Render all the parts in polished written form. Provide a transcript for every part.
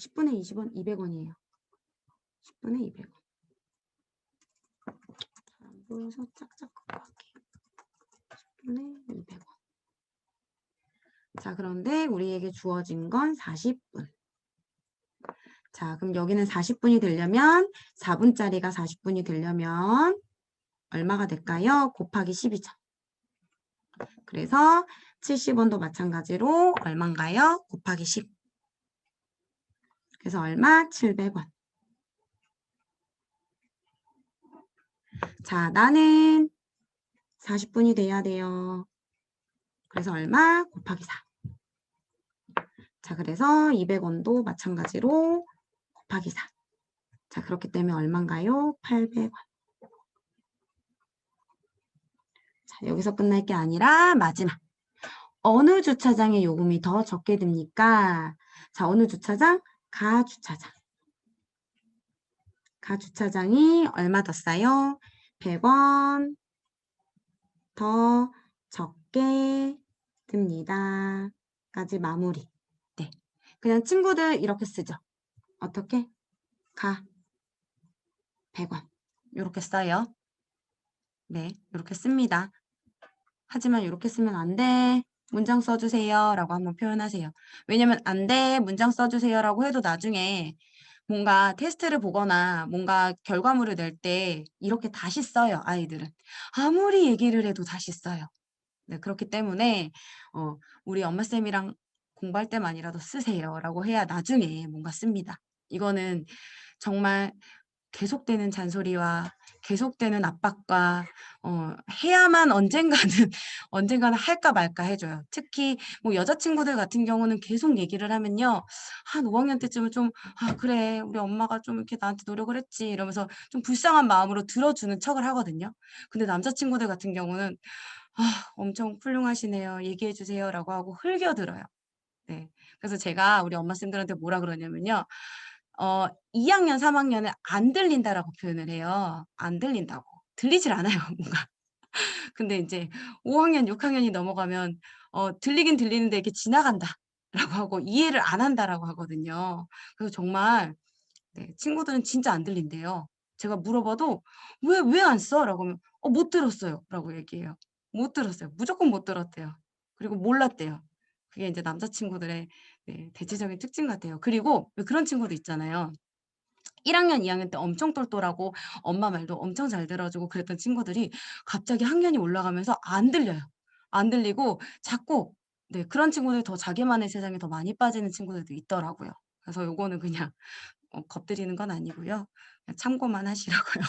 10분의 20원 200원이에요. 10분의 200원. 잘 안 보여서 짝짝 긋고할게요. 10분의 200원. 자, 그런데 우리에게 주어진 건 40분. 자, 그럼 여기는 40분이 되려면 4분짜리가 40분이 되려면 얼마가 될까요? 곱하기 10이죠. 그래서 70원도 마찬가지로 얼마인가요? 곱하기 10. 그래서 얼마? 700원. 자, 나는 40분이 돼야 돼요. 그래서 얼마? 곱하기 4. 자, 그래서 200원도 마찬가지로 곱하기 4. 자, 그렇기 때문에 얼마인가요? 800원. 자, 여기서 끝날 게 아니라 마지막. 어느 주차장의 요금이 더 적게 듭니까? 자, 어느 주차장? 가주차장. 가주차장이 얼마 더 싸요? 100원 더 적게 듭니다. 까지 마무리. 네. 그냥 친구들 이렇게 쓰죠. 어떻게? 가 100원. 이렇게 써요. 네, 이렇게 씁니다. 하지만 이렇게 쓰면 안 돼. 문장 써주세요. 라고 한번 표현하세요. 왜냐면 안 돼. 문장 써주세요. 라고 해도 나중에 뭔가 테스트를 보거나 뭔가 결과물을 낼 때 이렇게 다시 써요. 아이들은. 아무리 얘기를 해도 다시 써요. 네, 그렇기 때문에 우리 엄마쌤이랑 공부할 때만이라도 쓰세요. 라고 해야 나중에 뭔가 씁니다. 이거는 정말 계속되는 잔소리와 계속되는 압박과 해야만 언젠가는 할까 말까 해줘요. 특히 뭐 여자친구들 같은 경우는 계속 얘기를 하면요. 한 5학년 때쯤은 좀 그래 우리 엄마가 좀 이렇게 나한테 노력을 했지 이러면서 좀 불쌍한 마음으로 들어주는 척을 하거든요. 근데 남자친구들 같은 경우는 엄청 훌륭하시네요. 얘기해 주세요 라고 하고 흘겨들어요. 네. 그래서 제가 우리 엄마쌤들한테 뭐라 그러냐면요. 2학년, 3학년은 안 들린다라고 표현을 해요. 안 들린다고. 들리질 않아요, 뭔가. 근데 이제 5학년, 6학년이 넘어가면 들리긴 들리는데 이렇게 지나간다라고 하고 이해를 안 한다라고 하거든요. 그래서 정말 네, 친구들은 진짜 안 들린대요. 제가 물어봐도 왜 안 써? 라고 하면 못 들었어요. 라고 얘기해요. 못 들었어요. 무조건 못 들었대요. 그리고 몰랐대요. 그게 이제 남자친구들의 네, 대체적인 특징 같아요. 그리고 왜 그런 친구도 있잖아요. 1학년, 2학년 때 엄청 똘똘하고 엄마 말도 엄청 잘 들어주고 그랬던 친구들이 갑자기 학년이 올라가면서 안 들려요. 안 들리고 자꾸 네, 그런 친구들이 더 자기만의 세상에 더 많이 빠지는 친구들도 있더라고요. 그래서 요거는 그냥 겁드리는 건 아니고요. 그냥 참고만 하시라고요.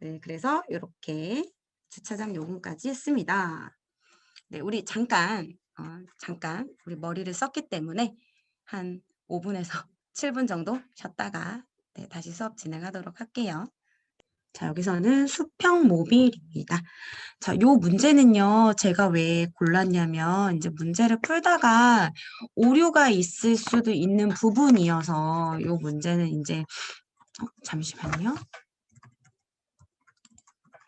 네, 그래서 요렇게 주차장 요금까지 했습니다. 네, 우리 잠깐 우리 머리를 썼기 때문에 한 5분에서 7분 정도 쉬었다가 네, 다시 수업 진행하도록 할게요. 자, 여기서는 수평 모빌입니다. 자, 요 문제는요, 제가 왜 골랐냐면, 이제 문제를 풀다가 오류가 있을 수도 있는 부분이어서, 요 문제는 이제, 잠시만요.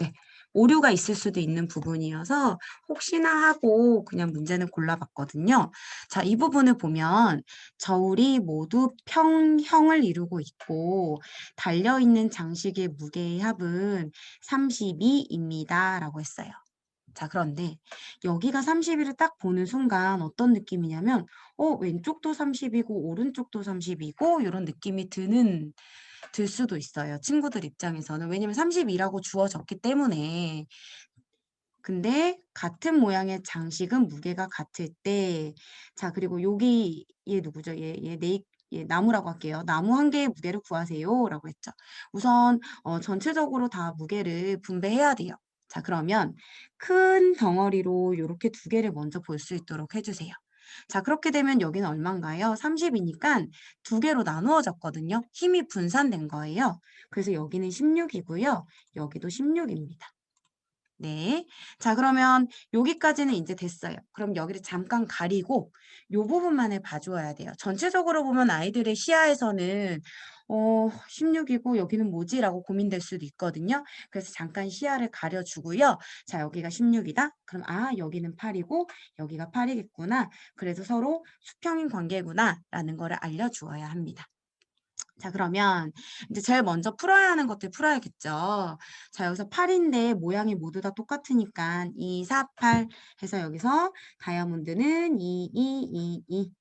네, 오류가 있을 수도 있는 부분이어서 혹시나 하고 그냥 문제는 골라봤거든요. 자, 이 부분을 보면 저울이 모두 평형을 이루고 있고 달려있는 장식의 무게의 합은 32입니다. 라고 했어요. 자, 그런데 여기가 30일을 딱 보는 순간 어떤 느낌이냐면 왼쪽도 30이고 오른쪽도 30이고 이런 느낌이 들 수도 있어요. 친구들 입장에서는. 왜냐면 32라고 주어졌기 때문에. 근데 같은 모양의 장식은 무게가 같을 때 자, 그리고 여기 얘 누구죠? 얘 나무라고 할게요. 나무 한 개의 무게를 구하세요. 라고 했죠. 우선 전체적으로 다 무게를 분배해야 돼요. 자, 그러면 큰 덩어리로 이렇게 두 개를 먼저 볼 수 있도록 해주세요. 자, 그렇게 되면 여기는 얼마인가요? 30이니까 두 개로 나누어졌거든요. 힘이 분산된 거예요. 그래서 여기는 16이고요. 여기도 16입니다. 네. 자, 그러면 여기까지는 이제 됐어요. 그럼 여기를 잠깐 가리고 요 부분만을 봐주어야 돼요. 전체적으로 보면 아이들의 시야에서는 16이고 여기는 뭐지?라고 고민될 수도 있거든요. 그래서 잠깐 시야를 가려주고요. 자, 여기가 16이다. 그럼 여기는 8이고 여기가 8이겠구나. 그래서 서로 수평인 관계구나라는 거를 알려주어야 합니다. 자, 그러면 이제 제일 먼저 풀어야 하는 것들 풀어야겠죠. 자, 여기서 8인데 모양이 모두 다 똑같으니까 2, 4, 8 해서 여기서 다이아몬드는 2, 2, 2, 2.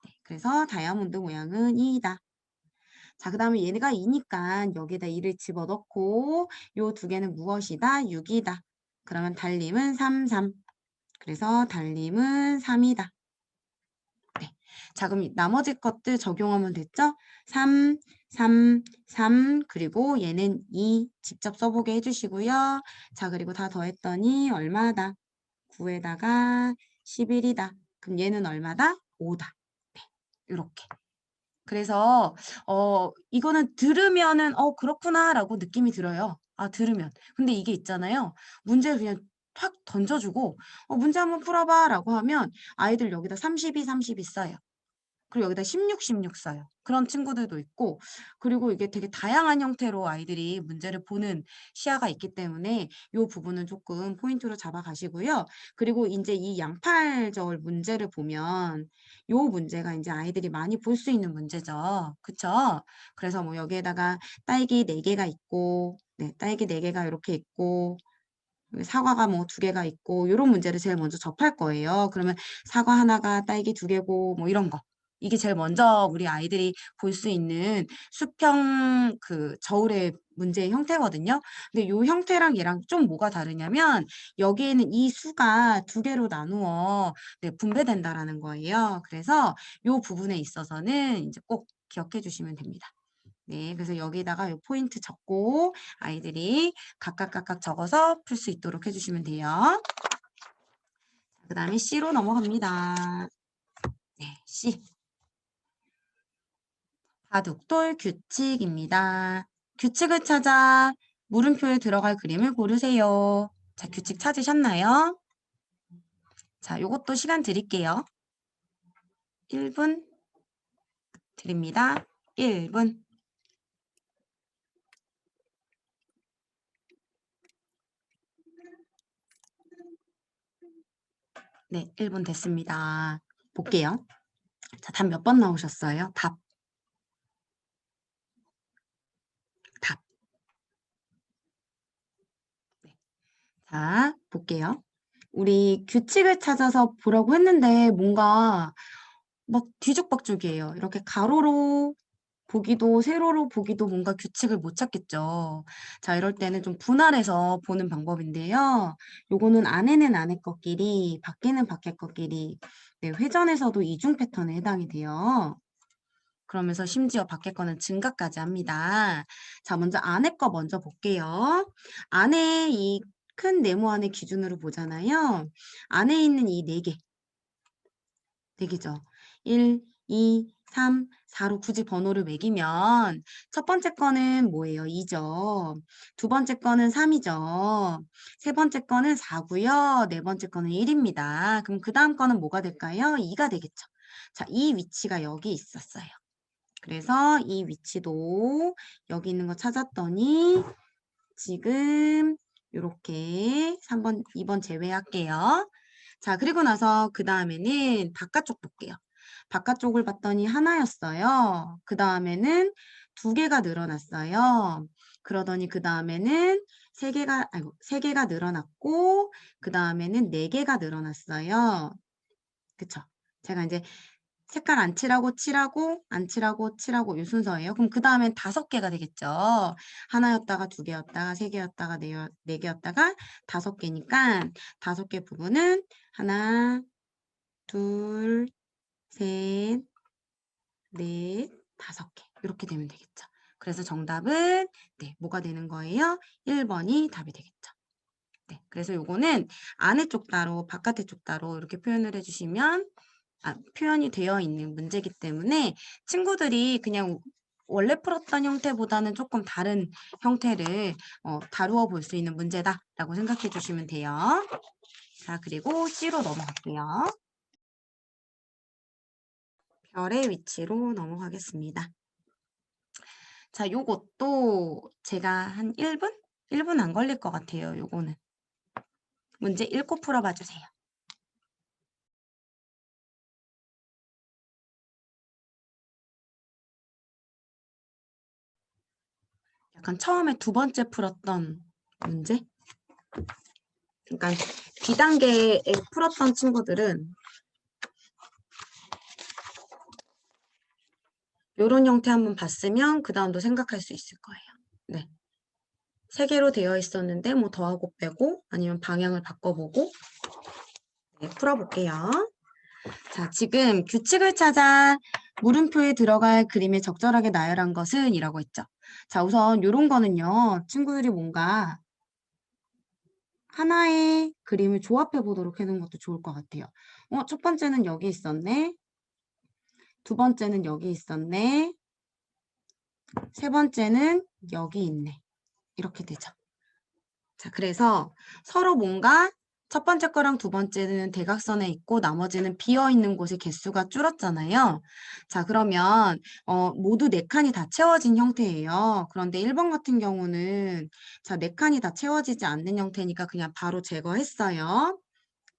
네, 그래서 다이아몬드 모양은 2이다. 자, 그 다음에 얘네가 2니까 여기다 2를 집어넣고 요 두 개는 무엇이다? 6이다. 그러면 달림은 3, 3. 그래서 달림은 3이다. 네. 자, 그럼 나머지 것들 적용하면 됐죠? 3, 3, 3, 그리고 얘는 2 직접 써보게 해주시고요. 자, 그리고 다 더했더니 얼마다? 9에다가 11이다. 그럼 얘는 얼마다? 5다. 네, 이렇게. 그래서 이거는 들으면은 그렇구나라고 느낌이 들어요. 들으면. 근데 이게 있잖아요. 문제를 그냥 확 던져주고 문제 한번 풀어봐라고 하면 아이들 여기다 32, 32 써요. 그리고 여기다 16, 16 써요. 그런 친구들도 있고, 그리고 이게 되게 다양한 형태로 아이들이 문제를 보는 시야가 있기 때문에 이 부분은 조금 포인트로 잡아가시고요. 그리고 이제 이 양팔절 문제를 보면 이 문제가 이제 아이들이 많이 볼 수 있는 문제죠. 그쵸? 그래서 뭐 여기에다가 딸기 4개가 있고, 네, 딸기 4개가 이렇게 있고, 사과가 뭐 2개가 있고 이런 문제를 제일 먼저 접할 거예요. 그러면 사과 하나가 딸기 2개고 뭐 이런 거. 이게 제일 먼저 우리 아이들이 볼 수 있는 수평 그 저울의 문제의 형태거든요. 근데 이 형태랑 얘랑 좀 뭐가 다르냐면 여기에는 이 수가 2개로 나누어 분배된다라는 거예요. 그래서 이 부분에 있어서는 이제 꼭 기억해 주시면 됩니다. 네, 그래서 여기다가 요 포인트 적고 아이들이 각각 적어서 풀 수 있도록 해주시면 돼요. 그 다음에 C로 넘어갑니다. 네, C. 바둑돌 규칙입니다. 규칙을 찾아 물음표에 들어갈 그림을 고르세요. 자, 규칙 찾으셨나요? 자, 요것도 시간 드릴게요. 1분 드립니다. 1분. 네, 1분 됐습니다. 볼게요. 자, 답 몇 번 나오셨어요? 답. 네. 자, 볼게요. 우리 규칙을 찾아서 보라고 했는데 뭔가 막 뒤죽박죽이에요. 이렇게 가로로 보기도 세로로 보기도 뭔가 규칙을 못 찾겠죠. 자, 이럴 때는 좀 분할해서 보는 방법인데요. 요거는 안에는 안에 것끼리, 밖에는 밖에 것끼리, 네, 회전에서도 이중 패턴에 해당이 돼요. 그러면서 심지어 밖에 거는 증가까지 합니다. 자, 먼저 안에 거 먼저 볼게요. 안에 이 큰 네모안의 기준으로 보잖아요. 안에 있는 이 4개. 4개죠. 1, 2, 3, 4로 굳이 번호를 매기면 첫 번째 거는 뭐예요? 2죠. 두 번째 거는 3이죠. 세 번째 거는 4고요. 네 번째 거는 1입니다. 그럼 그 다음 거는 뭐가 될까요? 2가 되겠죠. 자, 이 위치가 여기 있었어요. 그래서 이 위치도 여기 있는 거 찾았더니 지금 이렇게 3번, 2번 제외할게요. 자, 그리고 나서 그 다음에는 바깥쪽 볼게요. 바깥쪽을 봤더니 하나였어요. 그 다음에는 2개가 늘어났어요. 그러더니 그 다음에는 3개가 늘어났고, 그 다음에는 4개가 늘어났어요. 그쵸? 제가 이제 색깔 안 칠하고 칠하고 안 칠하고 칠하고 이 순서예요. 그럼 그 다음엔 5개가 되겠죠. 하나였다가 2개였다가 3개였다가 4개였다가 5개니까 5개 부분은 하나, 둘, 셋, 넷, 5개 이렇게 되면 되겠죠. 그래서 정답은 네, 뭐가 되는 거예요? 1번이 답이 되겠죠. 네, 그래서 요거는 안에 쪽 따로 바깥에 쪽 따로 이렇게 표현을 해주시면 표현이 되어 있는 문제이기 때문에 친구들이 그냥 원래 풀었던 형태보다는 조금 다른 형태를 다루어 볼 수 있는 문제다라고 생각해 주시면 돼요. 자, 그리고 C로 넘어갈게요. 별의 위치로 넘어가겠습니다. 자, 요것도 제가 한 1분? 1분 안 걸릴 것 같아요, 요거는. 문제 읽고 풀어봐 주세요. 약간 처음에 두 번째 풀었던 문제? 그러니까 B단계에 풀었던 친구들은 요런 형태 한번 봤으면 그 다음도 생각할 수 있을 거예요. 네. 3개로 되어 있었는데 뭐 더하고 빼고 아니면 방향을 바꿔보고 네, 풀어볼게요. 자, 지금 규칙을 찾아 물음표에 들어갈 그림에 적절하게 나열한 것은 이라고 했죠. 자, 우선 요런 거는요. 친구들이 뭔가 하나의 그림을 조합해 보도록 해놓은 것도 좋을 것 같아요. 첫 번째는 여기 있었네. 두 번째는 여기 있었네. 세 번째는 여기 있네. 이렇게 되죠. 자, 그래서 서로 뭔가 첫 번째 거랑 두 번째는 대각선에 있고 나머지는 비어있는 곳의 개수가 줄었잖아요. 자, 그러면 모두 4칸이 다 채워진 형태예요. 그런데 1번 같은 경우는 자, 4칸이 다 채워지지 않는 형태니까 그냥 바로 제거했어요.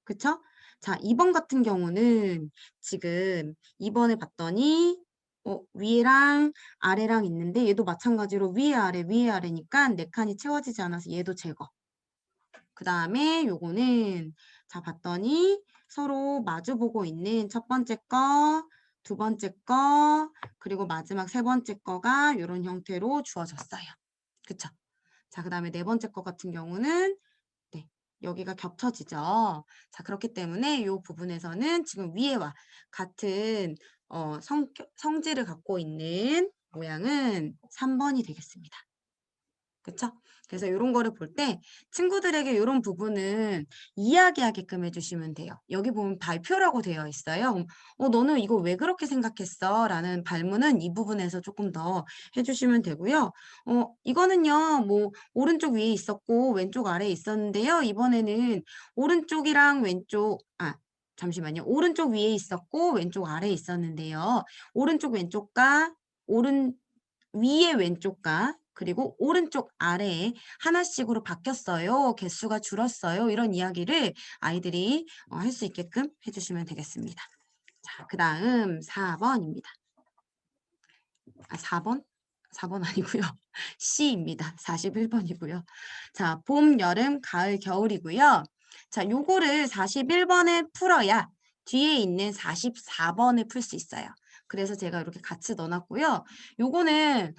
그쵸? 자, 2번 같은 경우는 지금 2번에 봤더니 위랑 아래랑 있는데 얘도 마찬가지로 위에 아래니까 4칸이 채워지지 않아서 얘도 제거. 그 다음에 요거는 자 봤더니 서로 마주보고 있는 첫 번째 거, 두 번째 거, 그리고 마지막 세 번째 거가 이런 형태로 주어졌어요. 그쵸? 자, 그 다음에 네 번째 거 같은 경우는 네, 여기가 겹쳐지죠. 자, 그렇기 때문에 이 부분에서는 지금 위에와 같은 성질을 갖고 있는 모양은 3번이 되겠습니다. 그쵸? 그래서 이런 거를 볼 때 친구들에게 이런 부분은 이야기하게끔 해주시면 돼요. 여기 보면 발표라고 되어 있어요. 너는 이거 왜 그렇게 생각했어? 라는 발문은 이 부분에서 조금 더 해주시면 되고요. 이거는요, 뭐, 오른쪽 위에 있었고, 왼쪽 아래에 있었는데요. 이번에는 오른쪽이랑 왼쪽, 잠시만요. 오른쪽 위에 있었고, 왼쪽 아래에 있었는데요. 오른쪽 왼쪽과, 위에 왼쪽과 그리고 오른쪽 아래에 하나씩으로 바뀌었어요. 개수가 줄었어요. 이런 이야기를 아이들이 할 수 있게끔 해주시면 되겠습니다. 자, 그 다음 4번입니다. 4번? 4번 아니고요. C입니다. 41번이고요. 자, 봄, 여름, 가을, 겨울이고요. 자, 요거를 41번에 풀어야 뒤에 있는 44번을 풀 수 있어요. 그래서 제가 이렇게 같이 넣어놨고요. 요거는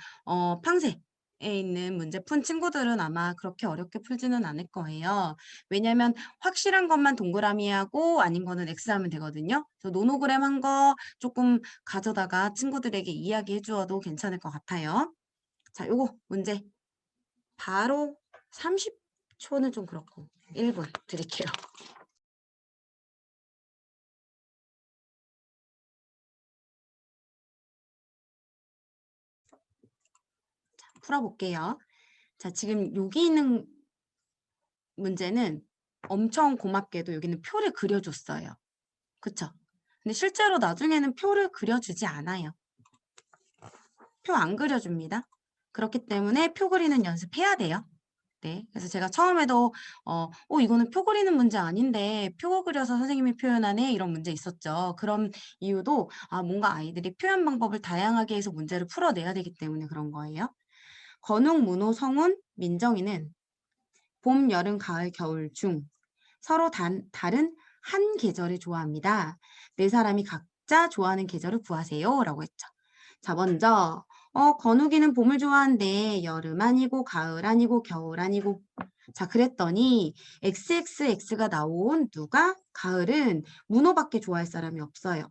팡세에 있는 문제 푼 친구들은 아마 그렇게 어렵게 풀지는 않을 거예요. 왜냐면 확실한 것만 동그라미 하고 아닌 거는 X 하면 되거든요. 그래서 노노그램 한 거 조금 가져다가 친구들에게 이야기해 주어도 괜찮을 것 같아요. 자, 요거 문제 바로 30초는 좀 그렇고 1분 드릴게요. 자, 풀어볼게요. 자, 지금 여기 있는 문제는 엄청 고맙게도 여기는 표를 그려줬어요. 그쵸? 근데 실제로 나중에는 표를 그려주지 않아요. 표 안 그려줍니다. 그렇기 때문에 표 그리는 연습해야 돼요. 네, 그래서 제가 처음에도 이거는 표 그리는 문제 아닌데 표 그려서 선생님이 표현하네 이런 문제 있었죠. 그런 이유도 뭔가 아이들이 표현 방법을 다양하게 해서 문제를 풀어내야 되기 때문에 그런 거예요. 건욱, 문호, 성훈, 민정이는 봄, 여름, 가을, 겨울 중 서로 다른 한 계절을 좋아합니다. 네 사람이 각자 좋아하는 계절을 구하세요. 라고 했죠. 자, 먼저 건욱이는 봄을 좋아하는데 여름 아니고 가을 아니고 겨울 아니고 자, 그랬더니 XXX가 나온 누가? 가을은 문호밖에 좋아할 사람이 없어요.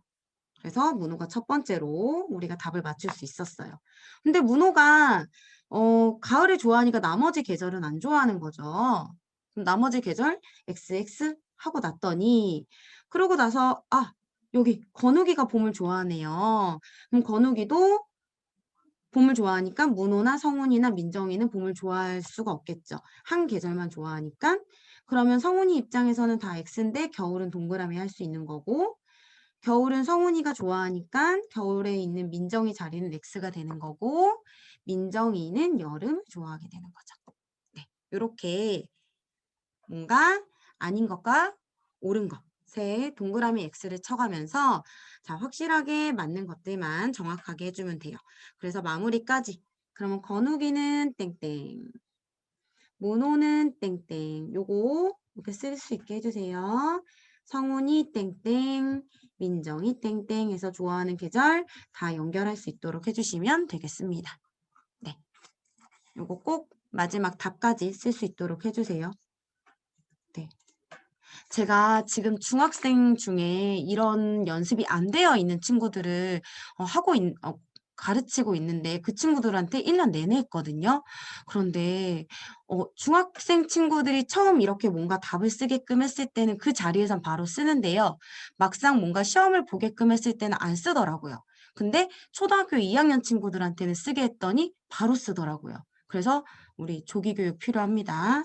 그래서 문호가 첫 번째로 우리가 답을 맞출 수 있었어요. 근데 문호가 가을을 좋아하니까 나머지 계절은 안 좋아하는 거죠. 그럼 나머지 계절 XX 하고 났더니 그러고 나서 여기 건욱이가 봄을 좋아하네요. 그럼 건욱이도 봄을 좋아하니까 문호나 성훈이나 민정이는 봄을 좋아할 수가 없겠죠. 한 계절만 좋아하니까. 그러면 성훈이 입장에서는 다 X인데 겨울은 동그라미 할 수 있는 거고 겨울은 성훈이가 좋아하니까 겨울에 있는 민정이 자리는 X가 되는 거고 민정이는 여름 좋아하게 되는 거죠. 네, 요렇게 뭔가 아닌 것과 옳은 것에 동그라미 X를 쳐가면서 자, 확실하게 맞는 것들만 정확하게 해주면 돼요. 그래서 마무리까지. 그러면 건욱이는 땡땡, 모노는 땡땡. 요거 이렇게 쓸 수 있게 해주세요. 성훈이 땡땡, 민정이 땡땡 해서 좋아하는 계절 다 연결할 수 있도록 해주시면 되겠습니다. 네, 요거 꼭 마지막 답까지 쓸 수 있도록 해주세요. 네. 제가 지금 중학생 중에 이런 연습이 안 되어 있는 친구들을 가르치고 있는데 그 친구들한테 1년 내내 했거든요. 그런데 중학생 친구들이 처음 이렇게 뭔가 답을 쓰게끔 했을 때는 그 자리에선 바로 쓰는데요. 막상 뭔가 시험을 보게끔 했을 때는 안 쓰더라고요. 근데 초등학교 2학년 친구들한테는 쓰게 했더니 바로 쓰더라고요. 그래서 우리 조기 교육 필요합니다.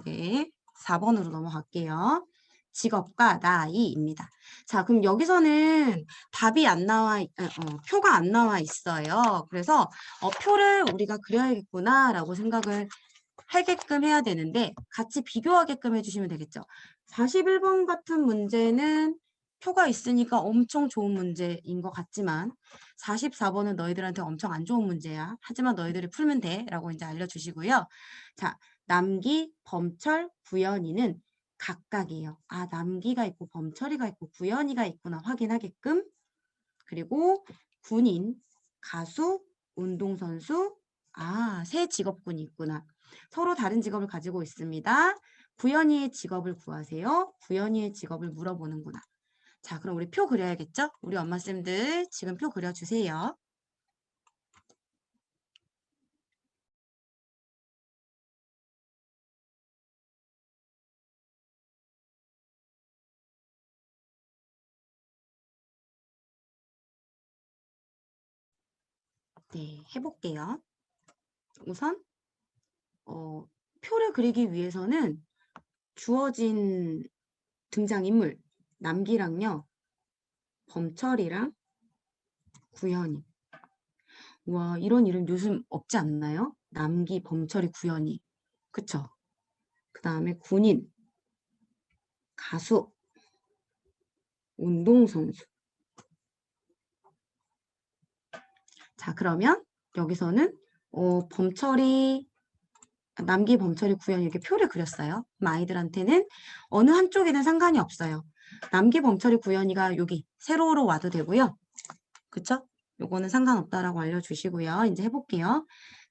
네, 4번으로 넘어갈게요. 직업과 나이입니다. 자, 그럼 여기서는 답이 안 나와, 표가 안 나와 있어요. 그래서 표를 우리가 그려야겠구나라고 생각을 하게끔 해야 되는데 같이 비교하게끔 해주시면 되겠죠. 41번 같은 문제는 표가 있으니까 엄청 좋은 문제인 것 같지만 44번은 너희들한테 엄청 안 좋은 문제야. 하지만 너희들이 풀면 돼 라고 이제 알려주시고요. 자, 남기, 범철, 구연이는 각각이에요. 아, 남기가 있고 범철이가 있고 구연이가 있구나 확인하게끔. 그리고 군인, 가수, 운동선수, 새 직업군이 있구나. 서로 다른 직업을 가지고 있습니다. 구연이의 직업을 구하세요. 구연이의 직업을 물어보는구나. 자, 그럼 우리 표 그려야겠죠? 우리 엄마쌤들 지금 표 그려주세요. 네, 해볼게요. 우선 표를 그리기 위해서는 주어진 등장인물 남기랑요. 범철이랑 구현이. 와, 이런 이름 요즘 없지 않나요? 남기, 범철이, 구현이. 그쵸? 그 다음에 군인, 가수, 운동선수. 자, 그러면 여기서는 남기, 범철이, 구현이 이렇게 표를 그렸어요. 그럼 아이들한테는 어느 한쪽에는 상관이 없어요. 남기, 범철이, 구현이가 여기 세로로 와도 되고요. 그쵸? 요거는 상관없다라고 알려주시고요. 이제 해볼게요.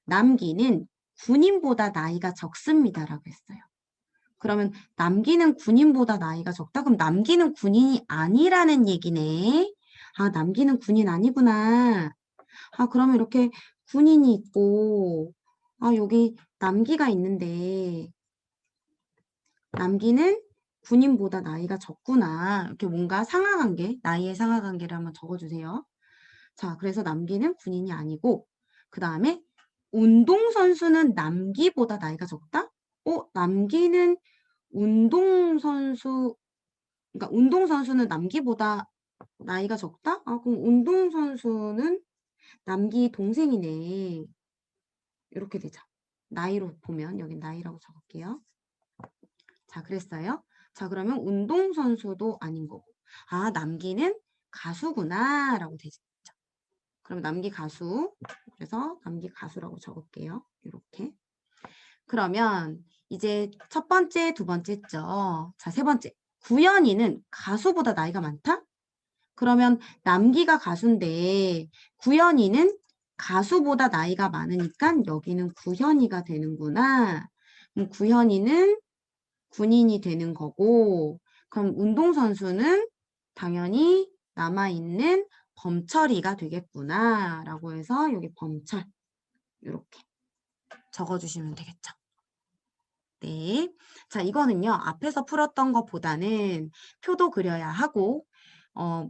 남기는 군인보다 나이가 적습니다라고 했어요. 그러면 남기는 군인보다 나이가 적다? 그럼 남기는 군인이 아니라는 얘기네. 아, 남기는 군인 아니구나. 아, 그러면 이렇게 군인이 있고, 여기 남기가 있는데, 남기는 군인보다 나이가 적구나. 이렇게 뭔가 상하관계, 나이의 상하관계를 한번 적어주세요. 자, 그래서 남기는 군인이 아니고, 그 다음에 운동선수는 남기보다 나이가 적다? 남기는 운동선수, 그러니까 운동선수는 남기보다 나이가 적다? 그럼 운동선수는 남기 동생이네. 이렇게 되죠. 나이로 보면, 여기 나이라고 적을게요. 자, 그랬어요. 자, 그러면 운동선수도 아닌 거고. 아, 남기는 가수구나, 라고 되죠. 그럼 남기 가수. 그래서 남기 가수라고 적을게요. 이렇게. 그러면 이제 첫 번째, 두 번째 했죠. 자, 세 번째. 구연이는 가수보다 나이가 많다? 그러면 남기가 가수인데 구연이는 가수보다 나이가 많으니까 여기는 구현이가 되는구나. 그럼 구현이는 군인이 되는 거고, 그럼 운동선수는 당연히 남아있는 범철이가 되겠구나 라고 해서 여기 범철 이렇게 적어주시면 되겠죠. 네. 자, 이거는요. 앞에서 풀었던 것보다는 표도 그려야 하고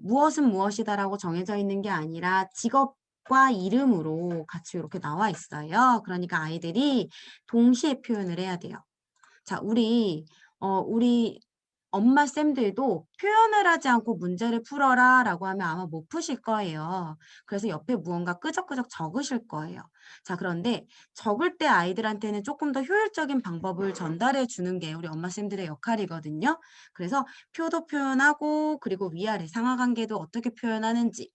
무엇은 무엇이다라고 정해져 있는 게 아니라 직업과 이름으로 같이 이렇게 나와 있어요. 그러니까 아이들이 동시에 표현을 해야 돼요. 자, 우리 엄마 쌤들도 표현을 하지 않고 문제를 풀어라 라고 하면 아마 못 푸실 거예요. 그래서 옆에 무언가 끄적끄적 적으실 거예요. 자, 그런데 적을 때 아이들한테는 조금 더 효율적인 방법을 전달해 주는 게 우리 엄마 쌤들의 역할이거든요. 그래서 표도 표현하고 그리고 위아래 상하 관계도 어떻게 표현하는지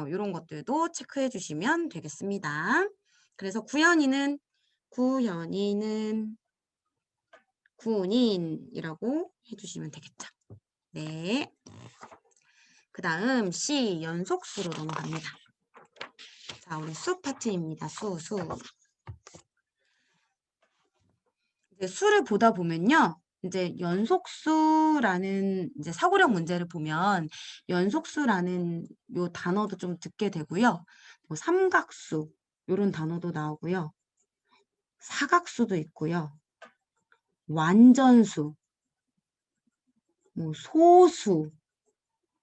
이런 것들도 체크해 주시면 되겠습니다. 그래서 구현이는 군인이라고 해주시면 되겠죠. 네. 그 다음 C 연속수로 넘어갑니다. 자, 우리 수 파트입니다. 수. 이제 수를 보다 보면요. 이제 연속수라는 이제 사고력 문제를 보면 연속수라는 요 단어도 좀 듣게 되고요. 뭐 삼각수 요런 단어도 나오고요. 사각수도 있고요. 완전수, 뭐 소수,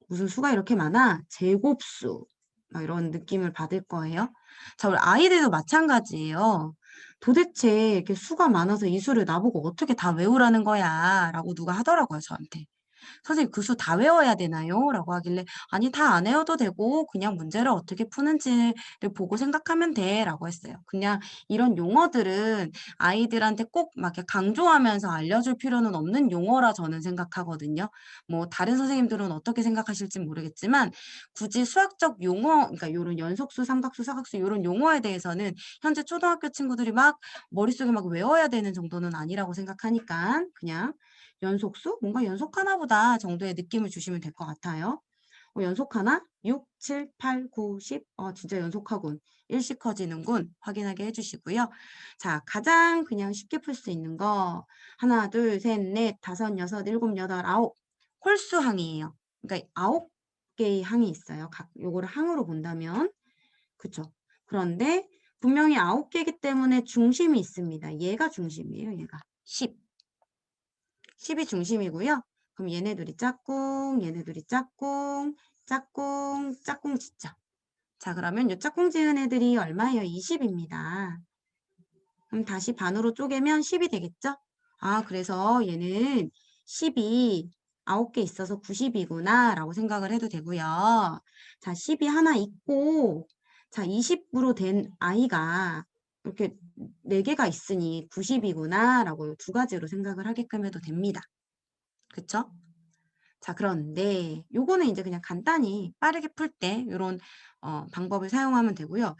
무슨 수가 이렇게 많아? 제곱수. 막 이런 느낌을 받을 거예요. 자, 우리 아이들도 마찬가지예요. 도대체 이렇게 수가 많아서 이 수를 나보고 어떻게 다 외우라는 거야? 라고 누가 하더라고요, 저한테. 선생님 그 수 다 외워야 되나요? 라고 하길래 아니 다 안 외워도 되고 그냥 문제를 어떻게 푸는지를 보고 생각하면 돼 라고 했어요. 그냥 이런 용어들은 아이들한테 꼭 막 이렇게 강조하면서 알려줄 필요는 없는 용어라 저는 생각하거든요. 뭐 다른 선생님들은 어떻게 생각하실지 모르겠지만 굳이 수학적 용어, 그러니까 요런 연속수, 삼각수, 사각수 요런 용어에 대해서는 현재 초등학교 친구들이 막 머릿속에 막 외워야 되는 정도는 아니라고 생각하니까 그냥 연속수? 뭔가 연속하나 보다 정도의 느낌을 주시면 될 것 같아요. 연속하나? 6, 7, 8, 9, 10. 진짜 연속하군. 일씩 커지는군. 확인하게 해주시고요. 자, 가장 그냥 쉽게 풀 수 있는 거. 하나, 둘, 셋, 넷, 다섯, 여섯, 일곱, 여덟, 아홉. 홀수항이에요. 그러니까 9개의 항이 있어요. 요거를 항으로 본다면. 그쵸? 그런데 분명히 9개이기 때문에 중심이 있습니다. 얘가 중심이에요. 얘가. 10. 10이 중심이고요. 그럼 얘네들이 짝꿍, 얘네들이 짝꿍, 짝꿍, 짝꿍 짓죠. 자, 그러면 이 짝꿍 지은 애들이 얼마예요? 20입니다. 그럼 다시 반으로 쪼개면 10이 되겠죠? 아, 그래서 얘는 10이 9개 있어서 90이구나 라고 생각을 해도 되고요. 자, 10이 하나 있고 자, 20으로 된 아이가 이렇게 4개가 있으니 90이구나 라고 두 가지로 생각을 하게끔 해도 됩니다. 그쵸? 자, 그런데 요거는 이제 그냥 간단히 빠르게 풀 때 요런 방법을 사용하면 되고요.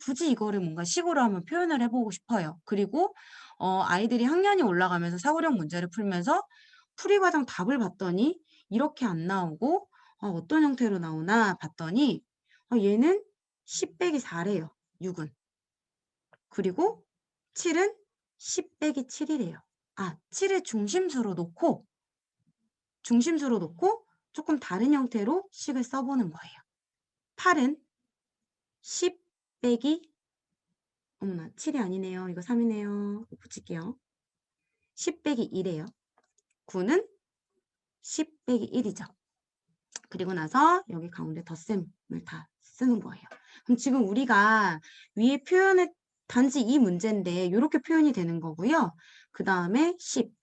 굳이 이거를 뭔가 식으로 한번 표현을 해보고 싶어요. 그리고 아이들이 학년이 올라가면서 사고력 문제를 풀면서 풀이과정 답을 봤더니 이렇게 안 나오고 어떤 형태로 나오나 봤더니 얘는 10 빼기 4래요. 6은. 그리고 7은 10 빼기 7이래요. 7을 중심수로 놓고 조금 다른 형태로 식을 써보는 거예요. 8은 10 빼기 어머나 7이 아니네요. 이거 3이네요. 붙일게요. 10 빼기 2래요. 9는 10 빼기 1이죠. 그리고 나서 여기 가운데 덧셈을 다 쓰는 거예요. 그럼 지금 우리가 위에 표현에 단지 이 문제인데 이렇게 표현이 되는 거고요. 그 다음에 10.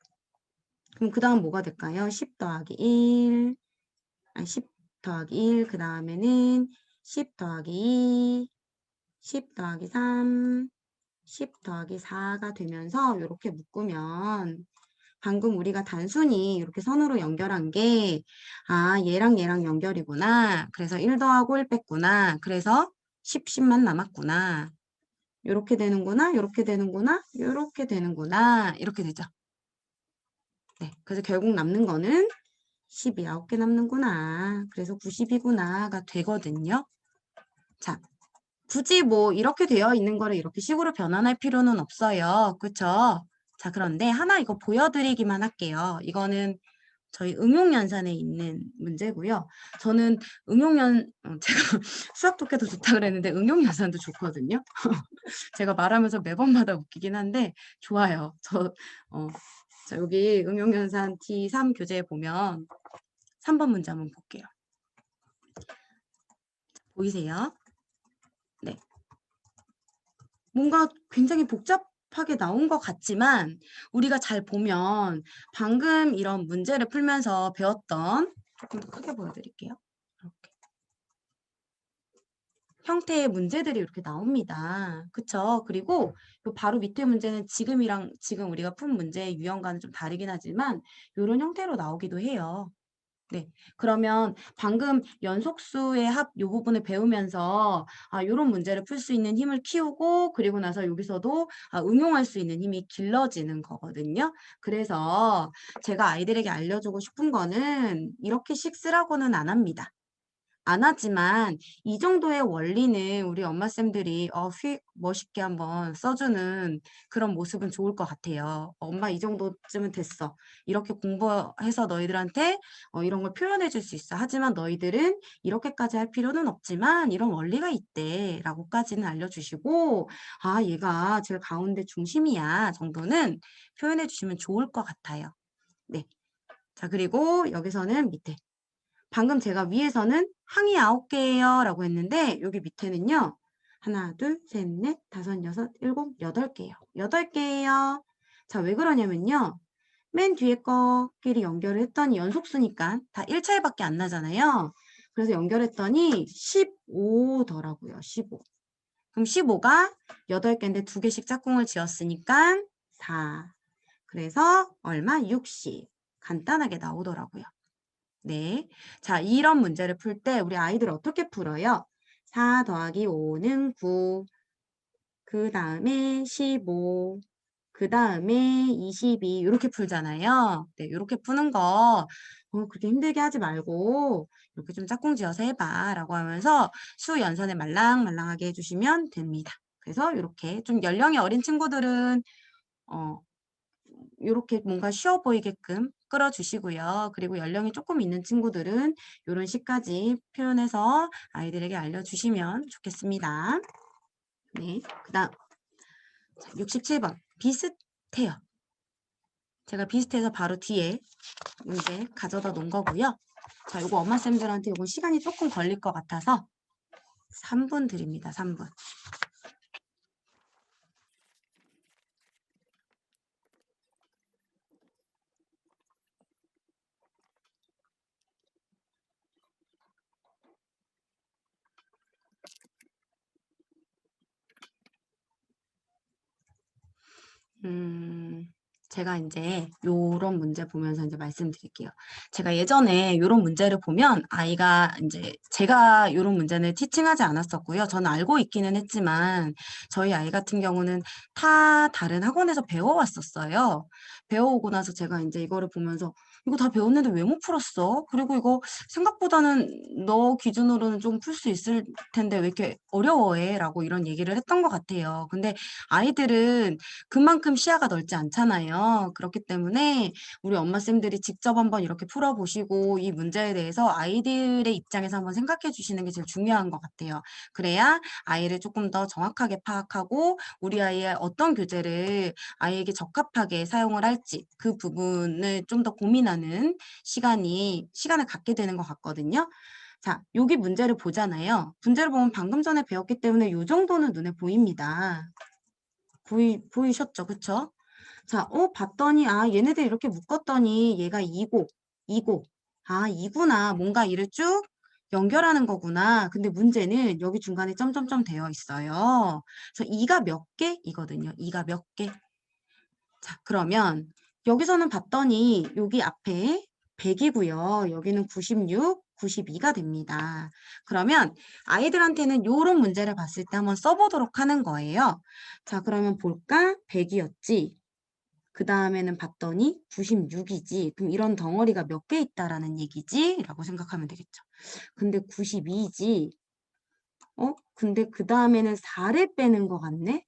그럼 그 다음 뭐가 될까요? 10 더하기 1. 10 더하기 1. 그 다음에는 10 더하기 2. 10 더하기 3. 10 더하기 4가 되면서 이렇게 묶으면 방금 우리가 단순히 이렇게 선으로 연결한 게 얘랑 얘랑 연결이구나. 그래서 1 더하고 1 뺐구나. 그래서 10, 10만 남았구나. 이렇게 되는구나. 이렇게 되는구나. 이렇게 되는구나. 이렇게 되죠. 네, 그래서 결국 남는 거는 10이 9개 남는구나. 그래서 90이구나가 되거든요. 자, 굳이 뭐 이렇게 되어 있는 거를 이렇게 식으로 변환할 필요는 없어요. 그쵸? 자, 그런데 하나 이거 보여드리기만 할게요. 이거는 저희 응용연산에 있는 문제고요. 저는 제가 수학 독해도 좋다 그랬는데 응용연산도 좋거든요. 제가 말하면서 매번마다 웃기긴 한데 좋아요. 자, 여기 응용연산 D3 교재에 보면 3번 문제 한번 볼게요. 보이세요? 네. 뭔가 굉장히 복잡 적합하게 나온 것 같지만 우리가 잘 보면 방금 이런 문제를 풀면서 배웠던 조금 더 크게 보여드릴게요. 이렇게. 형태의 문제들이 이렇게 나옵니다. 그쵸? 그리고 요 바로 밑에 문제는 지금이랑 지금 우리가 푼 문제의 유형과는 좀 다르긴 하지만 요런 형태로 나오기도 해요. 네. 그러면 방금 연속수의 합 요 부분을 배우면서 요런 문제를 풀 수 있는 힘을 키우고 그리고 나서 여기서도 응용할 수 있는 힘이 길러지는 거거든요. 그래서 제가 아이들에게 알려주고 싶은 거는 이렇게씩 쓰라고는 안 합니다. 안 하지만 이 정도의 원리는 우리 엄마쌤들이 휙 멋있게 한번 써주는 그런 모습은 좋을 것 같아요. 엄마 이 정도쯤은 됐어. 이렇게 공부해서 너희들한테 이런 걸 표현해 줄 수 있어. 하지만 너희들은 이렇게까지 할 필요는 없지만 이런 원리가 있대. 라고까지는 알려주시고 얘가 제일 가운데 중심이야 정도는 표현해 주시면 좋을 것 같아요. 네. 자, 그리고 여기서는 밑에. 방금 제가 위에서는 항이 9개예요 라고 했는데 여기 밑에는요. 하나, 둘, 셋, 넷, 다섯, 여섯, 일곱, 8개예요. 8개예요. 자, 왜 그러냐면요. 맨 뒤에 거끼리 연결을 했더니 연속수니까 다 1차례밖에 안 나잖아요. 그래서 연결했더니 15더라고요. 15. 그럼 15가 8개인데 2개씩 짝꿍을 지었으니까 4. 그래서 얼마? 60. 간단하게 나오더라고요. 네. 자, 이런 문제를 풀 때 우리 아이들 어떻게 풀어요? 4 더하기 5는 9. 그 다음에 15. 그 다음에 22. 이렇게 풀잖아요. 네, 이렇게 푸는 거 그렇게 힘들게 하지 말고 이렇게 좀 짝꿍 지어서 해봐 라고 하면서 수 연산을 말랑말랑하게 해주시면 됩니다. 그래서 이렇게 좀 연령이 어린 친구들은 요렇게 뭔가 쉬워 보이게끔 끌어주시고요. 그리고 연령이 조금 있는 친구들은 요런 식까지 표현해서 아이들에게 알려주시면 좋겠습니다. 네, 그 다음 67번 비슷해요. 제가 비슷해서 바로 뒤에 문제 가져다 놓은 거고요. 자, 요거 엄마쌤들한테 요거 시간이 조금 걸릴 것 같아서 3분 드립니다. 3분. 제가 이제 요런 문제 보면서 이제 말씀드릴게요. 제가 예전에 요런 문제를 보면 아이가 이제 제가 요런 문제는 티칭하지 않았었고요. 저는 알고 있기는 했지만 저희 아이 같은 경우는 다른 학원에서 배워왔었어요. 배워오고 나서 제가 이제 이거를 보면서 이거 다 배웠는데 왜 못 풀었어? 그리고 이거 생각보다는 너 기준으로는 좀 풀 수 있을 텐데 왜 이렇게 어려워해? 라고 이런 얘기를 했던 것 같아요. 근데 아이들은 그만큼 시야가 넓지 않잖아요. 그렇기 때문에 우리 엄마쌤들이 직접 한번 이렇게 풀어보시고 이 문제에 대해서 아이들의 입장에서 한번 생각해 주시는 게 제일 중요한 것 같아요. 그래야 아이를 조금 더 정확하게 파악하고 우리 아이의 어떤 교재를 아이에게 적합하게 사용을 할지 그 부분을 좀 더 고민하는 시간을 갖게 되는 것 같거든요. 자, 여기 문제를 보잖아요. 문제를 보면 방금 전에 배웠기 때문에 이 정도는 눈에 보입니다. 보이셨죠? 그쵸? 자, 봤더니, 얘네들 이렇게 묶었더니 얘가 2고, 2고. 이구나. 뭔가 이를 쭉 연결하는 거구나. 근데 문제는 여기 중간에 점점점 되어 있어요. 그래서 2가 몇 개? 이거든요. 2가 몇 개? 자, 그러면 여기서는 봤더니 여기 앞에 100이고요. 여기는 96, 92가 됩니다. 그러면 아이들한테는 이런 문제를 봤을 때 한번 써보도록 하는 거예요. 자, 그러면 볼까? 100이었지. 그 다음에는 봤더니 96이지. 그럼 이런 덩어리가 몇 개 있다라는 얘기지? 라고 생각하면 되겠죠. 근데 92이지. 근데 그 다음에는 4를 빼는 것 같네?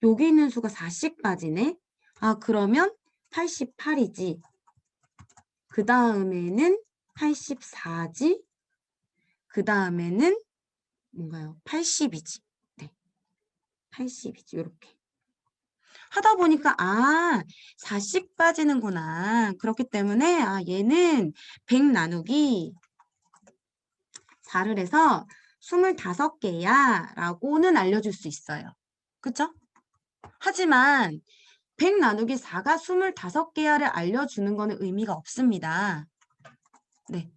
여기 있는 수가 4씩 빠지네? 그러면 88이지. 그 다음에는 84지. 그 다음에는 뭔가요? 80이지. 네. 80이지. 이렇게. 하다 보니까 4씩 빠지는구나. 그렇기 때문에 얘는 100 나누기 4를 해서 25개야 라고는 알려줄 수 있어요. 그쵸? 하지만 100 나누기 4가 25개야를 알려주는 거는 의미가 없습니다. 네.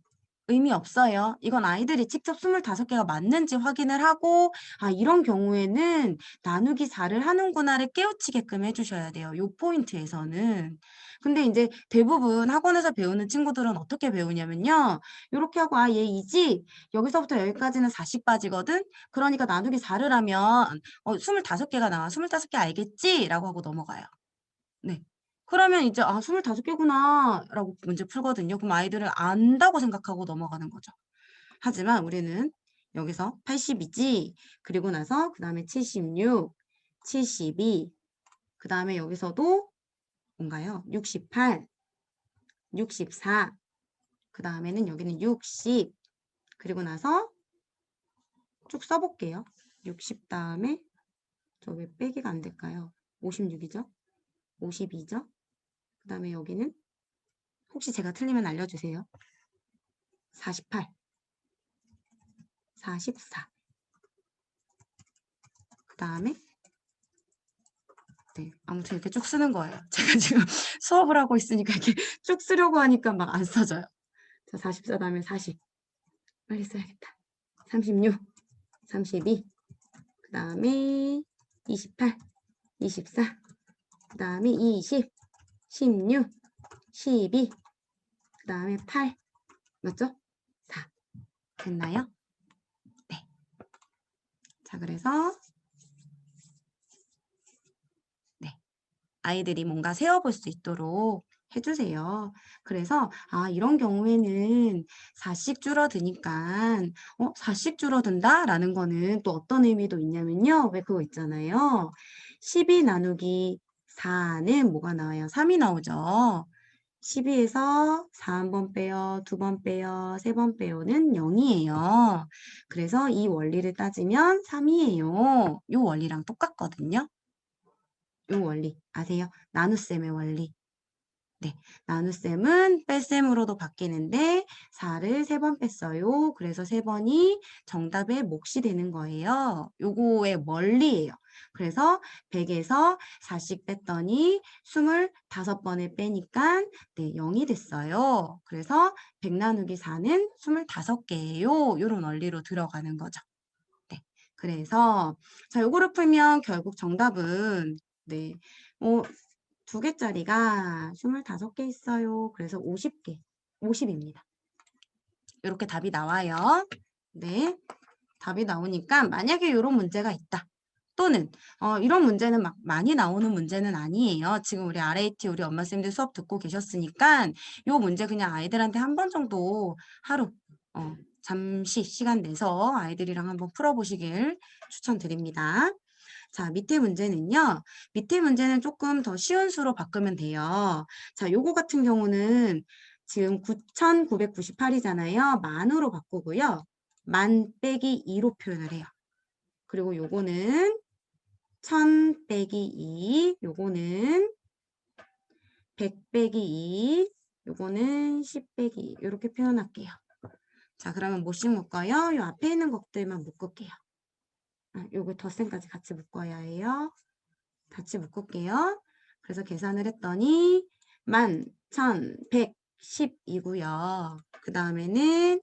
의미 없어요. 이건 아이들이 직접 25개가 맞는지 확인을 하고 이런 경우에는 나누기 4를 하는구나를 깨우치게끔 해 주셔야 돼요. 요 포인트에서는. 근데 인제 대부분 학원에서 배우는 친구들은 어떻게 배우냐면요. 요렇게 하고 얘 이지 여기서부터 여기까지는 4씩 빠지거든. 그러니까 나누기 4를 하면 25개가 나와. 25개 알겠지?"라고 하고 넘어가요. 네. 그러면 이제 25개구나."라고 문제 풀거든요. 그럼 아이들은 안다고 생각하고 넘어가는 거죠. 하지만 우리는 여기서 80이지 그리고 나서 그다음에 76, 72 그다음에 여기서도 뭔가요? 68, 64 그다음에는 여기는 60 그리고 나서 쭉 써 볼게요. 60 다음에 저 왜 빼기가 안 될까요? 56이죠? 52죠? 그다음에 여기는 혹시 제가 틀리면 알려주세요. 48, 44 그다음에 네. 아무튼 이렇게 쭉 쓰는 거예요. 제가 지금 수업을 하고 있으니까 이렇게 쭉 쓰려고 하니까 막 안 써져요. 자, 44 다음에 40. 빨리 써야겠다. 36, 32, 그다음에 28, 24, 그다음에 20, 16, 12, 그다음에 8. 맞죠? 4. 됐나요? 네. 자, 그래서 네. 아이들이 뭔가 세어볼 수 있도록 해 주세요. 그래서 이런 경우에는 4씩 줄어드니까 4씩 줄어든다라는 거는 또 어떤 의미도 있냐면요. 왜 그거 있잖아요. 12 나누기 4는 뭐가 나와요? 3이 나오죠. 12에서 4 한 번 빼요. 2번 빼요. 3번 빼요는 0이에요. 그래서 이 원리를 따지면 3이에요. 요 원리랑 똑같거든요. 요 원리 아세요? 나눗셈의 원리. 네. 나눗셈은 뺄셈으로도 바뀌는데 4를 3번 뺐어요. 그래서 3번이 정답의 몫이 되는 거예요. 요거의 원리예요. 그래서 100에서 4씩 뺐더니 25번을 빼니까 네, 0이 됐어요. 그래서 100 나누기 4는 25개예요. 요런 원리로 들어가는 거죠. 네. 그래서 자, 요거를 풀면 결국 정답은 네. 어 2개짜리가 25개 있어요. 그래서 50개, 50입니다. 요렇게 답이 나와요. 네. 답이 나오니까 만약에 요런 문제가 있다. 또는 이런 문제는 막 많이 나오는 문제는 아니에요. 지금 우리 RAT 우리 엄마쌤들 수업 듣고 계셨으니까 요 문제 그냥 아이들한테 한 번 정도 하루 잠시 시간 내서 아이들이랑 한번 풀어보시길 추천드립니다. 자, 밑에 문제는요. 밑에 문제는 조금 더 쉬운 수로 바꾸면 돼요. 자, 요거 같은 경우는 지금 9,998이잖아요. 만으로 바꾸고요. 만 빼기 2로 표현을 해요. 그리고 요거는 1,000 빼기 2, 요거는 100 빼기 2, 요거는 10 빼기 2 요렇게 표현할게요. 자, 그러면 뭐씩 묶어요? 요 앞에 있는 것들만 묶을게요. 요거 덧셈까지 같이 묶어야 해요. 같이 묶을게요. 그래서 계산을 했더니 11,110이고요. 그 다음에는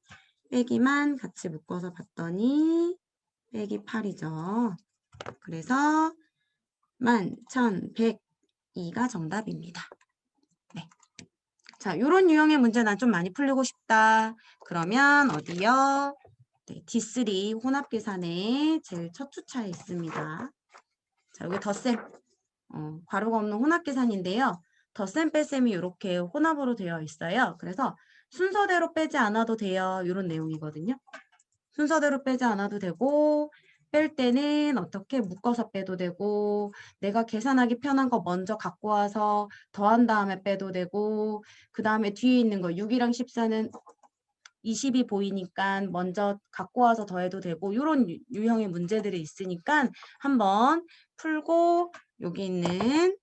빼기만 같이 묶어서 봤더니 빼기 8이죠. 그래서 11,102가 정답입니다. 네. 자, 요런 유형의 문제 난 좀 많이 풀리고 싶다. 그러면 어디요? 네, D3 혼합계산에 제일 첫 주차에 있습니다. 자, 여기 덧셈. 괄호가 없는 혼합계산인데요. 덧셈 뺄셈이 이렇게 혼합으로 되어 있어요. 그래서 순서대로 빼지 않아도 돼요. 이런 내용이거든요. 순서대로 빼지 않아도 되고 뺄 때는 어떻게 묶어서 빼도 되고 내가 계산하기 편한 거 먼저 갖고 와서 더한 다음에 빼도 되고 그 다음에 뒤에 있는 거 6이랑 14는 20이 보이니까 먼저 갖고 와서 더해도 되고 이런 유형의 문제들이 있으니까 한번 풀고 여기 있는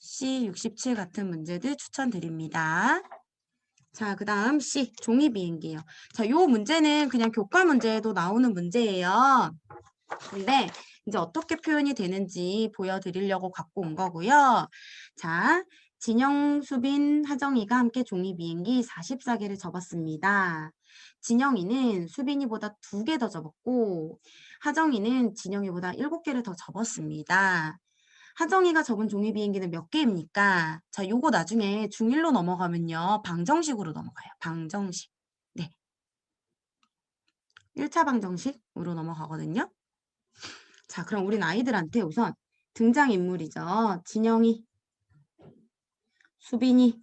C67 같은 문제들 추천드립니다. 자, 그 다음 C, 종이 비행기예요. 자, 요 문제는 그냥 교과 문제에도 나오는 문제예요. 근데 이제 어떻게 표현이 되는지 보여드리려고 갖고 온 거고요. 자, 진영, 수빈, 하정이가 함께 종이 비행기 44개를 접었습니다. 진영이는 수빈이보다 2개 더 접었고 하정이는 진영이보다 7개를 더 접었습니다. 하정이가 접은 종이 비행기는 몇 개입니까? 자, 요거 나중에 중1로 넘어가면요. 방정식으로 넘어가요. 방정식. 네. 1차 방정식으로 넘어가거든요. 자, 그럼 우린 아이들한테 우선 등장인물이죠. 진영이, 수빈이,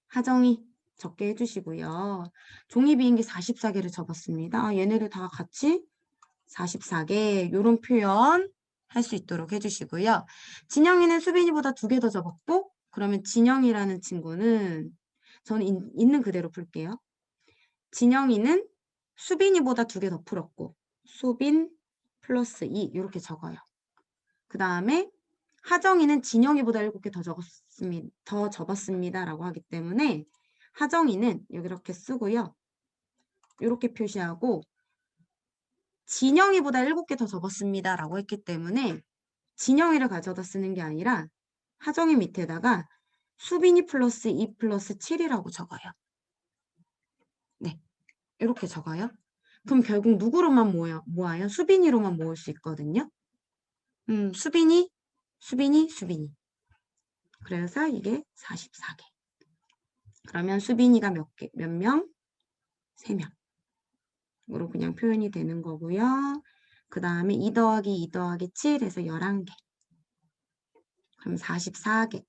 하정이 적게 해주시고요. 종이 비행기 44개를 접었습니다. 얘네를 다 같이 44개 요런 표현 할 수 있도록 해주시고요. 진영이는 수빈이보다 2개 더 접었고 그러면 진영이라는 친구는 저는 있는 그대로 풀게요. 진영이는 수빈이보다 2개 더 풀었고 수빈 플러스 2 이렇게 적어요. 그 다음에 하정이는 진영이보다 7개 더 접었습니다. 라고 하기 때문에 하정이는 여기 이렇게 쓰고요. 이렇게 표시하고 진영이보다 7개 더 접었습니다. 라고 했기 때문에 진영이를 가져다 쓰는 게 아니라 하정이 밑에다가 수빈이 플러스 2 플러스 7이라고 적어요. 네, 이렇게 적어요. 그럼 결국 누구로만 모아요? 수빈이로만 모을 수 있거든요. 수빈이. 그래서 이게 44개. 그러면 수빈이가 몇 명? 3명으로 그냥 표현이 되는 거고요. 그 다음에 2 더하기 2 더하기 7 해서 11개. 그럼 44개.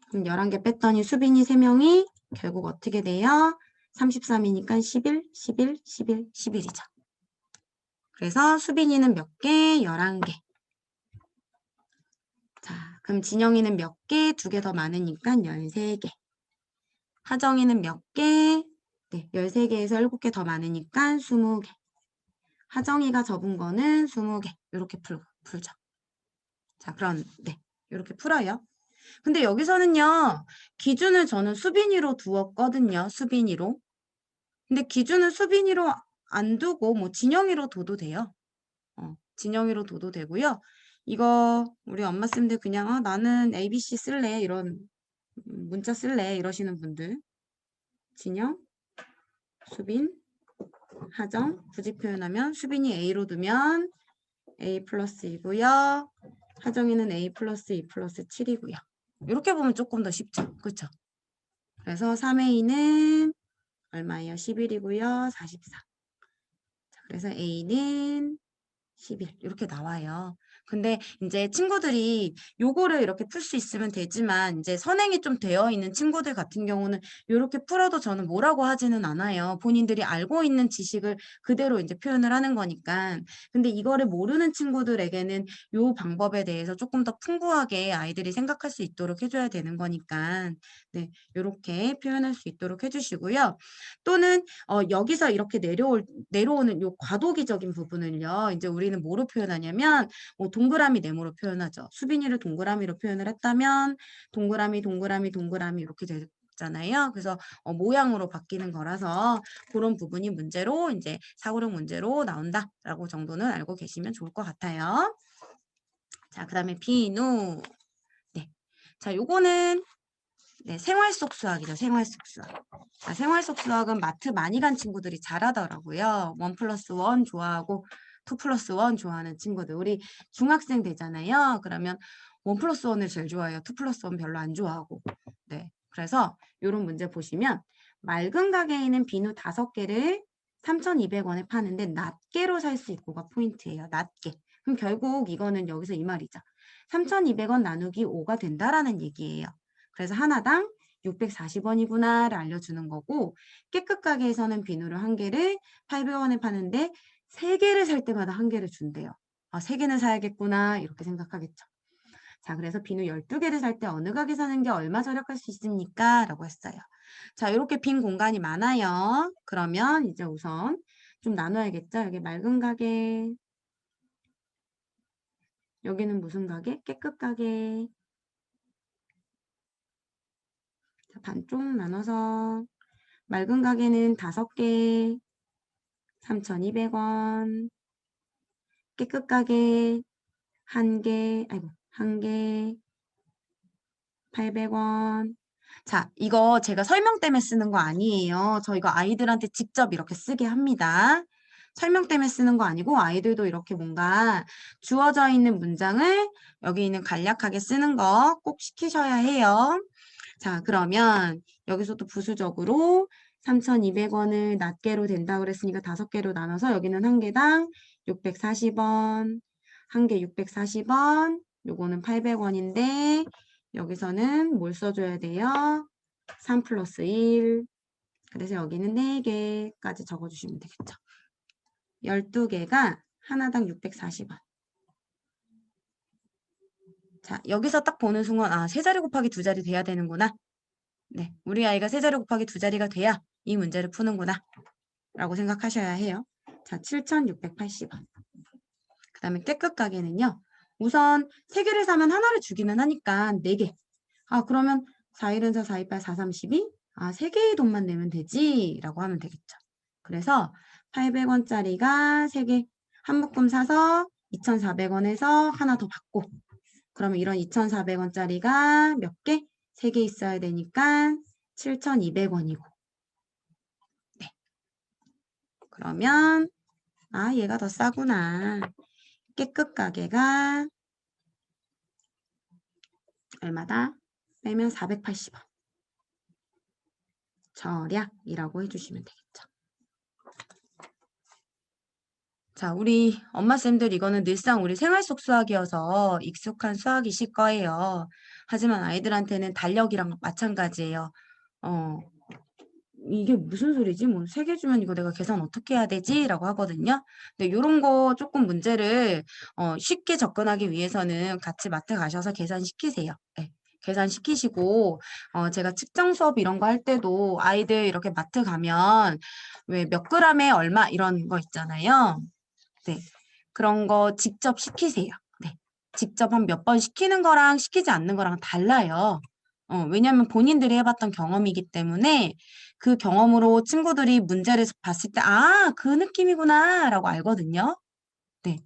그럼 11개 뺐더니 수빈이 3명이 결국 어떻게 돼요? 33이니까 11, 11, 11, 11이죠. 그래서 수빈이는 몇 개? 11개. 자, 그럼 진영이는 몇 개? 2개 더 많으니까 13개. 하정이는 몇 개? 네, 13개에서 7개 더 많으니까 20개. 하정이가 접은 거는 20개. 이렇게 풀죠. 자, 그럼 네, 이렇게 풀어요. 근데 여기서는요. 기준을 저는 수빈이로 두었거든요. 수빈이로. 근데 기준은 수빈이로 안 두고 뭐 진영이로 둬도 돼요. 진영이로 둬도 되고요. 이거 우리 엄마쌤들 그냥 나는 ABC 쓸래 이런 문자 쓸래 이러시는 분들 진영, 수빈, 하정 굳이 표현하면 수빈이 A로 두면 A 플러스 2고요. 하정이는 A 플러스 2 플러스 7이고요. 이렇게 보면 조금 더 쉽죠. 그렇죠? 그래서 3A는 얼마예요? 11이고요. 44. 자, 그래서 A는 11 이렇게 나와요. 근데 이제 친구들이 요거를 이렇게 풀 수 있으면 되지만 이제 선행이 좀 되어 있는 친구들 같은 경우는 이렇게 풀어도 저는 뭐라고 하지는 않아요. 본인들이 알고 있는 지식을 그대로 이제 표현을 하는 거니까. 근데 이거를 모르는 친구들에게는 요 방법에 대해서 조금 더 풍부하게 아이들이 생각할 수 있도록 해줘야 되는 거니까 네, 이렇게 표현할 수 있도록 해주시고요. 또는 여기서 이렇게 내려오는 요 과도기적인 부분을요. 이제 우리는 뭐로 표현하냐면 뭐 동그라미 네모로 표현하죠. 수빈이를 동그라미로 표현을 했다면 동그라미 이렇게 되잖아요. 그래서 모양으로 바뀌는 거라서 그런 부분이 문제로 이제 사고력 문제로 나온다라고 정도는 알고 계시면 좋을 것 같아요. 자, 그다음에 비누. 네. 자, 요거는 네, 생활 속 수학이죠. 생활 속 수학. 자, 생활 속 수학은 마트 많이 간 친구들이 잘하더라고요. 1 플러스 1 좋아하고 2 플러스 1 좋아하는 친구들. 우리 중학생 되잖아요. 그러면 1 플러스 1을 제일 좋아해요. 2 플러스 1 별로 안 좋아하고. 네. 그래서 이런 문제 보시면 맑은 가게에는 비누 5개를 3,200원에 파는데 낱개로 살 수 있고가 포인트예요. 낱개. 그럼 결국 이거는 여기서 이 말이죠. 3,200원 나누기 5가 된다라는 얘기예요. 그래서 하나당 640원이구나를 알려주는 거고 깨끗 가게에서는 비누를 1개를 800원에 파는데 3개를 살 때마다 1개를 준대요. 3개는 사야겠구나 이렇게 생각하겠죠. 자, 그래서 비누 12개를 살 때 어느 가게 사는 게 얼마 절약할 수 있습니까? 라고 했어요. 자, 이렇게 빈 공간이 많아요. 그러면 이제 우선 좀 나눠야겠죠. 여기 맑은 가게, 여기는 무슨 가게? 깨끗 가게. 자, 반쪽 나눠서 맑은 가게는 5개 3,200원, 깨끗가게 1개, 아이고, 1개 800원. 자, 이거 제가 설명 때문에 쓰는 거 아니에요. 저 이거 아이들한테 직접 이렇게 쓰게 합니다. 설명 때문에 쓰는 거 아니고 아이들도 이렇게 뭔가 주어져 있는 문장을 여기 있는 간략하게 쓰는 거 꼭 시키셔야 해요. 자, 그러면 여기서도 부수적으로 3,200원을 낱개로 된다고 그랬으니까 5개로 나눠서 여기는 1개당 640원, 1개 640원, 요거는 800원인데 여기서는 뭘 써줘야 돼요? 3 플러스 1. 그래서 여기는 4개까지 적어주시면 되겠죠. 12개가 하나당 640원. 자, 여기서 딱 보는 순간, 아, 3자리 곱하기 2자리 돼야 되는구나. 네, 우리 아이가 3자리 곱하기 2자리가 돼야 이 문제를 푸는구나. 라고 생각하셔야 해요. 자, 7,680원. 그 다음에 깨끗 가게는요. 우선 3개를 사면 하나를 주기는 하니까 4개. 아, 그러면 4일은 4, 428, 4, 32? 아, 3개의 돈만 내면 되지? 라고 하면 되겠죠. 그래서 800원짜리가 3개 한 묶음 사서 2,400원에서 하나 더 받고 그러면 이런 2,400원짜리가 몇 개? 3개 있어야 되니까 7,200원이고 네. 그러면 아, 얘가 더 싸구나. 깨끗 가게가 얼마다? 빼면 480원. 절약이라고 해주시면 되겠죠. 자, 우리 엄마쌤들 이거는 늘상 우리 생활 속 수학이어서 익숙한 수학이실 거예요. 하지만 아이들한테는 달력이랑 마찬가지예요. 이게 무슨 소리지? 뭐 3개 주면 이거 내가 계산 어떻게 해야 되지? 라고 하거든요. 근데 이런 거 조금 문제를 쉽게 접근하기 위해서는 같이 마트 가셔서 계산시키세요. 네. 계산시키시고 제가 측정 수업 이런 거 할 때도 아이들 이렇게 마트 가면 왜 몇 그램에 얼마 이런 거 있잖아요. 네. 그런 거 직접 시키세요. 네. 직접 한 몇 번 시키는 거랑 시키지 않는 거랑 달라요. 왜냐면 본인들이 해봤던 경험이기 때문에 그 경험으로 친구들이 문제를 봤을 때, 아, 그 느낌이구나, 라고 알거든요. 네.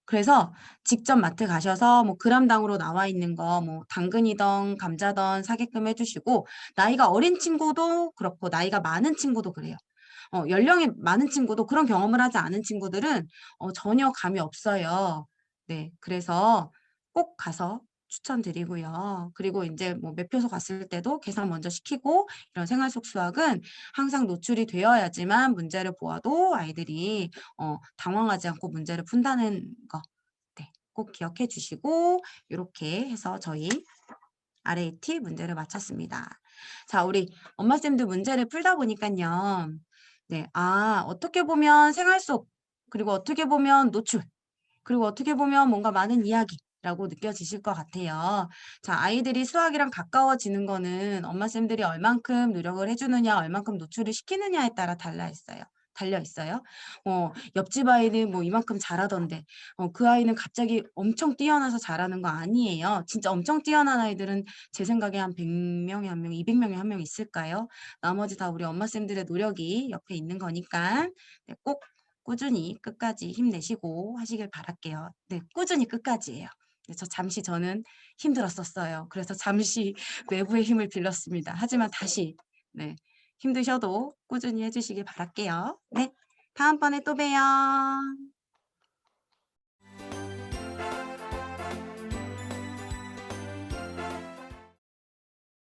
그래서 직접 마트 가셔서 뭐 그람당으로 나와 있는 거, 뭐 당근이든 감자든 사게끔 해주시고, 나이가 어린 친구도 그렇고, 나이가 많은 친구도 그래요. 연령이 많은 친구도 그런 경험을 하지 않은 친구들은 전혀 감이 없어요. 네, 그래서 꼭 가서 추천드리고요. 그리고 이제 뭐 매표소 갔을 때도 계산 먼저 시키고 이런 생활 속 수학은 항상 노출이 되어야지만 문제를 보아도 아이들이 당황하지 않고 문제를 푼다는 거. 네, 꼭 기억해 주시고 이렇게 해서 저희 RAT 문제를 마쳤습니다. 자, 우리 엄마쌤들 문제를 풀다 보니까요. 네, 아, 어떻게 보면 생활 속, 그리고 어떻게 보면 노출, 그리고 어떻게 보면 뭔가 많은 이야기라고 느껴지실 것 같아요. 자, 아이들이 수학이랑 가까워지는 거는 엄마쌤들이 얼만큼 노력을 해주느냐, 얼만큼 노출을 시키느냐에 따라 달려 있어요. 옆집 아이는 뭐 이만큼 잘하던데, 그 아이는 갑자기 엄청 뛰어나서 잘하는 거 아니에요. 진짜 엄청 뛰어난 아이들은 제 생각에 한 100명에 한 명, 200명에 한 명 있을까요? 나머지 다 우리 엄마쌤들의 노력이 옆에 있는 거니까 네, 꼭 꾸준히 끝까지 힘내시고 하시길 바랄게요. 네, 꾸준히 끝까지예요. 네, 저는 힘들었었어요. 그래서 잠시 외부의 힘을 빌렸습니다. 하지만 다시 네, 힘드셔도 꾸준히 해주시길 바랄게요. 네, 다음번에 또 봬요.